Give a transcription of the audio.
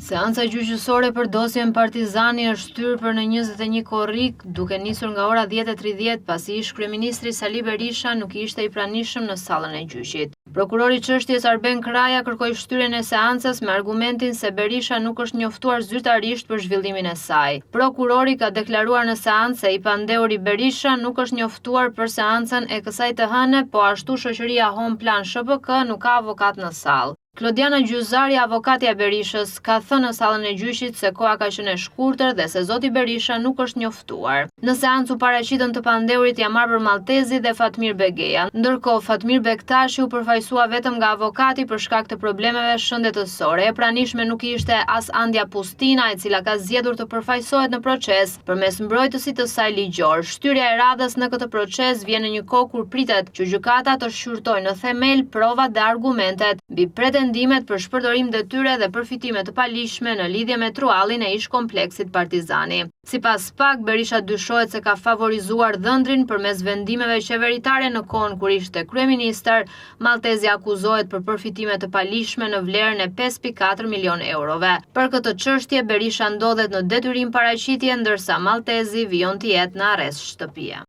Seanca gjyqësore për dosjen Partizani është shtyr për në 21 korrik, duke nisur nga ora 10:30 pasi ish kryeministri Sali Berisha nuk ishte i pranishëm në sallën e gjyqit. Prokurori i çështjes Arben Kraja kërkoi shtyrjen e seancës me argumentin se Berisha nuk është njoftuar zyrtarisht për zhvillimin e saj. Prokurori ka deklaruar në seancë se i pandeuri Berisha nuk është njoftuar për seancën e kësaj të hënë, po ashtu shoqëria Home Plan SHPK nuk ka avokat në sallë. Klodiana Gjyzari, avokatja e Berishës, ka thënë në sallën e gjyqit se koha ka qenë e shkurtër dhe se zoti Berisha nuk është njoftuar. Në seancë u paraqitën të pandeurit Jamar Maltezi dhe Fatmir Begeja, ndërkohë Fatmir Bektashi u përfaqësua vetëm nga avokati për shkak të problemeve shëndetësore. E pranishme nuk ishte as Andja Pustina, e cila ka zgjedhur të përfaqësohet në proces përmes mbrojtësit të saj ligjor. Shtyrja e radhës në këtë proces vjen në një kohë kur pritet që gjykata të shqyrtojë në themel provat dhe argumentet mbi vendimet për shpërdorim detyre dhe përfitime të palishme në lidhje me truallin e ish kompleksit Partizani. Sipas PAK, Berisha dyshohet se ka favorizuar dhëndrin përmes vendimeve qeveritare në kohën kur ishte kryeministër. Maltezi akuzohet për përfitime të palishme në vlerën e 5.4 milion eurove. Për këtë çështje, Berisha ndodhet në detyrim paraqitje, ndërsa Maltezi vijon të jetë në arrest shtëpie.